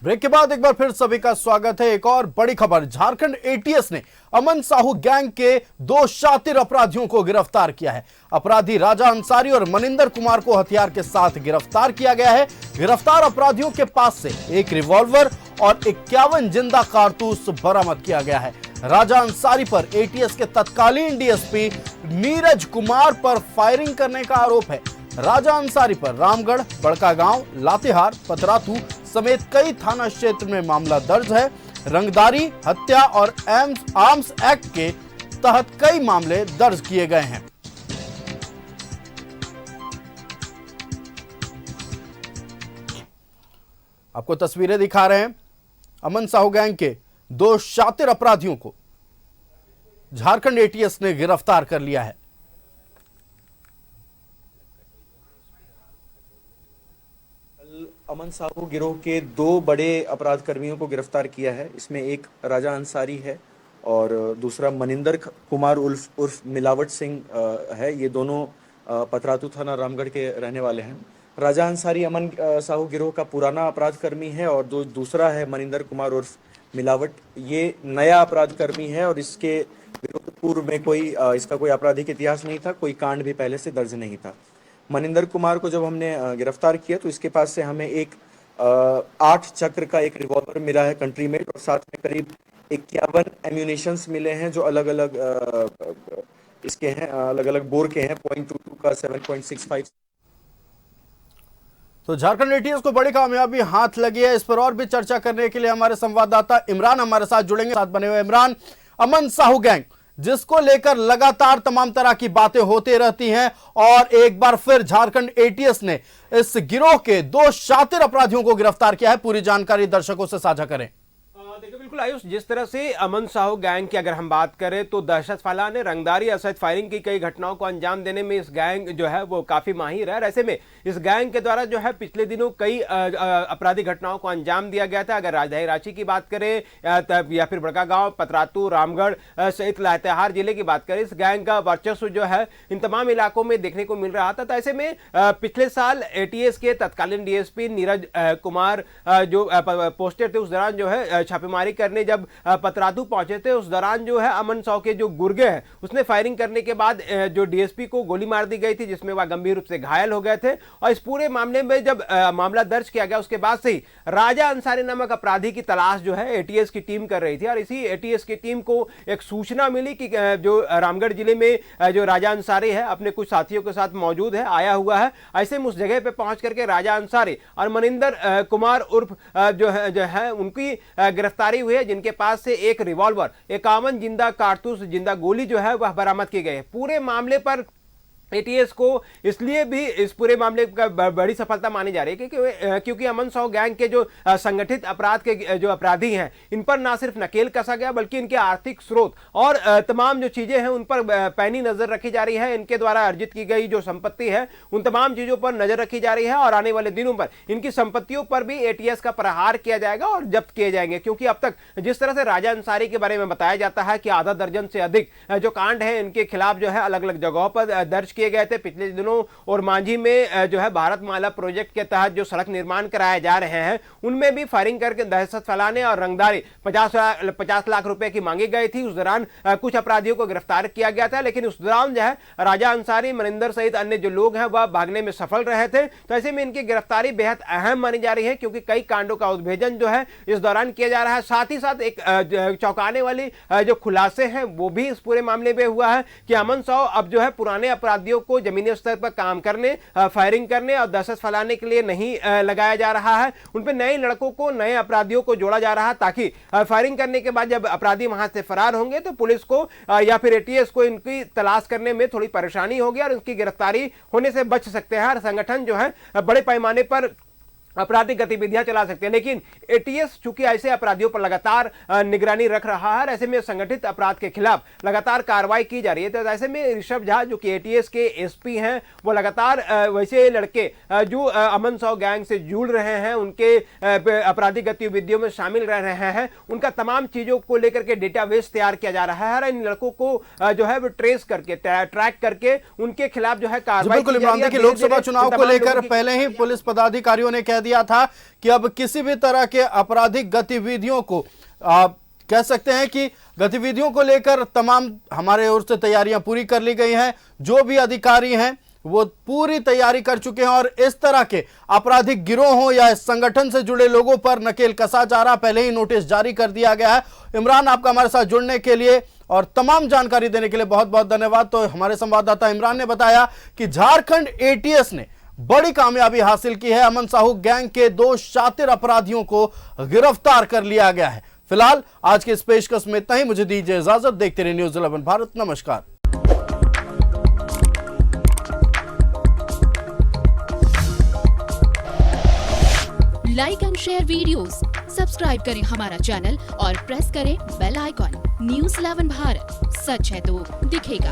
Break के बाद एक बार फिर सभी का स्वागत है। एक और बड़ी खबर, झारखंड एटीएस ने अमन साहू गैंग के दो शातिर अपराधियों को गिरफ्तार किया है। अपराधी राजा अंसारी और मनिंदर कुमार को हथियार के साथ गिरफ्तार किया गया है। गिरफ्तार अपराधियों के पास से एक रिवॉल्वर और 51 जिंदा कारतूस बरामद किया गया है। राजा अंसारी पर एटीएस के तत्कालीन डीएसपी नीरज कुमार पर फायरिंग करने का आरोप है। राजा अंसारी पर रामगढ़, बड़कागांव, लातेहार, पतरातू समेत कई थाना क्षेत्र में मामला दर्ज है। रंगदारी, हत्या और आर्म्स एक्ट के तहत कई मामले दर्ज किए गए हैं। आपको तस्वीरें दिखा रहे हैं। अमन साहू गैंग के दो शातिर अपराधियों को झारखंड एटीएस ने गिरफ्तार कर लिया है। अमन साहू गिरोह के दो बड़े अपराध कर्मियों को गिरफ्तार किया है। इसमें एक राजा अंसारी है और दूसरा मनिंदर कुमार उर्फ मिलावट सिंह है। ये दोनों पतरातू थाना रामगढ़ के रहने वाले हैं। राजा अंसारी अमन साहू गिरोह का पुराना अपराध कर्मी है और दूसरा है मनिंदर कुमार उर्फ मिलावट, ये नया अपराध कर्मी है और इसके पूर्व में इसका कोई आपराधिक इतिहास नहीं था, कोई कांड भी पहले से दर्ज नहीं था। मनिंदर कुमार को जब हमने गिरफ्तार किया तो इसके पास से हमें एक 8 चक्र का एक रिवॉल्वर मिला है कंट्री मेड और साथ में करीब 51 एम्यूनिशंस मिले हैं जो अलग अलग इसके हैं, अलग अलग बोर के हैं, .22 का, 7.65। तो झारखंड एटीएस को बड़ी कामयाबी हाथ लगी है। इस पर और भी चर्चा करने के लिए हमारे संवाददाता इमरान हमारे साथ जुड़ेंगे। साथ बने हुए इमरान, अमन साहू गैंग जिसको लेकर लगातार तमाम तरह की बातें होती रहती हैं और एक बार फिर झारखंड एटीएस ने इस गिरोह के दो शातिर अपराधियों को गिरफ्तार किया है। पूरी जानकारी दर्शकों से साझा करें। देखिए बिल्कुल आयुष, जिस तरह से अमन साहू गैंग की अगर हम बात करें तो दहशत फैलाने, रंगदारी, असद फायरिंग की कई घटनाओं को अंजाम देने में इस गैंग जो है वो काफी माहिर है। ऐसे में इस गैंग के द्वारा जो है पिछले दिनों कई आपराधिक घटनाओं को अंजाम दिया गया था। अगर राजधानी रांची की बात करें या फिर बड़कागांव, पतरातू, रामगढ़ सहित लातेहार जिले की बात करें, इस गैंग का वर्चस्व जो है इन तमाम इलाकों में देखने को मिल रहा था। तो ऐसे में पिछले साल एटीएस के तत्कालीन डीएसपी नीरज कुमार जो पोस्टेड थे, उस दौरान जो है छापेमारी करने जब पतरातू पहुंचे थे, उस दौरान जो है अमन साहू के जो गुर्गे हैं उसने फायरिंग करने के बाद जो डीएसपी को गोली मार दी गई थी, जिसमें वह गंभीर रूप से घायल हो गए थे। और इस पूरे मामले में जब मामला दर्ज किया गया उसके बाद से ही राजा अंसारी नामक अपराधी की तलाश जो है एटीएस की टीम कर रही थी और इसी एटीएस की टीम को एक सूचना मिली कि जो रामगढ़ जिले में जो राजा अंसारी है अपने कुछ साथियों के साथ मौजूद है, आया हुआ है। ऐसे में उस जगह पे पहुंच करके राजा अंसारी और मनिंदर कुमार उर्फ जो है उनकी गिरफ्तारी हुई है, जिनके पास से एक रिवॉल्वर, 51 जिंदा कारतूस, जिंदा गोली जो है वह बरामद की गई है। पूरे मामले पर एटीएस को इसलिए भी इस पूरे मामले का बड़ी सफलता मानी जा रही है क्योंकि अमन साहू गैंग के जो संगठित अपराध के जो अपराधी हैं इन पर ना सिर्फ नकेल कसा गया बल्कि इनके आर्थिक स्रोत और तमाम जो चीजें हैं उन पर पैनी नजर रखी जा रही है। इनके द्वारा अर्जित की गई जो संपत्ति है उन तमाम चीजों पर नजर रखी जा रही है और आने वाले दिनों पर इनकी संपत्तियों पर भी एटीएस का प्रहार किया जाएगा और जब्त किए जाएंगे। क्योंकि अब तक जिस तरह से राजा अंसारी के बारे में बताया जाता है कि आधा दर्जन से अधिक जो कांड है इनके खिलाफ जो है अलग अलग जगहों पर दर्ज किए गए थे पिछले दिनों। और मांझी में जो है भारत माला प्रोजेक्ट के तहत जो सड़क निर्माण कराए जा रहे हैं उनमें भी फायरिंग करके दहशत फैलाने और रंगदारी 50 लाख रुपए की मांगी गई थी। उस दौरान कुछ अपराधियों को गिरफ्तार किया गया था, लेकिन उस दौरान जो है राजा अंसारी, मनिंदर सहित अन्य जो लोग हैं वह भागने में सफल रहे थे। तो ऐसे में इनकी गिरफ्तारी बेहद अहम मानी जा रही है क्योंकि कई कांडों का उद्भेदन जो है इस दौरान किया जा रहा है। साथ ही साथ एक चौंकाने वाली जो खुलासे हैं वो भी इस पूरे मामले में हुआ है कि अमन साहू अब जो है पुराने अपराधियों को जमीनी स्तर पर काम करने, फायरिंग करने और दहशत फैलाने के लिए नहीं लगाया जा रहा है। उन पे नए लड़कों को, नए अपराधियों को जोड़ा जा रहा है ताकि फायरिंग करने के बाद जब अपराधी वहां से फरार होंगे तो पुलिस को या फिर एटीएस को इनकी तलाश करने में थोड़ी परेशानी होगी और इनकी गिरफ्तारी होने से बच सकते हैं। संगठन जो है बड़े पैमाने पर आपराधिक गतिविधियां चला सकते हैं। लेकिन एटीएस चूंकि ऐसे अपराधियों पर लगातार निगरानी रख रहा है, ऐसे में संगठित अपराध के खिलाफ लगातार कार्रवाई की जा रही है। तो ऐसे में ऋषभ झा जो कि एटीएस के एसपी हैं वो लगातार वैसे लड़के जो अमन साहू गैंग से जुड़ रहे हैं, उनके आपराधिक गतिविधियों में शामिल रह रहे हैं, उनका तमाम चीजों को लेकर के डेटाबेस तैयार किया जा रहा है और इन लड़कों को जो है वो ट्रेस करके, ट्रैक करके उनके खिलाफ जो है कार्रवाई की जा रही है। लोकसभा चुनाव को लेकर पहले ही पुलिस पदाधिकारियों ने कह दिया था कि अब किसी भी तरह के आपराधिक गतिविधियों को कह सकते हैं कि गतिविधियों को लेकर तमाम हमारे ओर से तैयारियां पूरी कर ली गई हैं। जो भी अधिकारी हैं वो पूरी तैयारी कर चुके हैं और इस तरह के आपराधिक गिरोहों या इस संगठन से जुड़े लोगों पर नकेल कसा जा रहा, पहले ही नोटिस जारी कर दिया गया है। इमरान, आपका हमारे साथ जुड़ने के लिए और तमाम जानकारी देने के लिए बहुत बहुत धन्यवाद। तो हमारे संवाददाता इमरान ने बताया कि झारखंड एटीएस ने बड़ी कामयाबी हासिल की है। अमन साहू गैंग के 2 शातिर अपराधियों को गिरफ्तार कर लिया गया है। फिलहाल आज के इस पेशकश में इतना ही। मुझे दीजिए इजाजत। देखते रहिए न्यूज़ 11 भारत। नमस्कार। Like and share videos, subscribe करें हमारा चैनल और प्रेस करें बेल आइकॉन। न्यूज़ 11 भारत, सच है तो दिखेगा।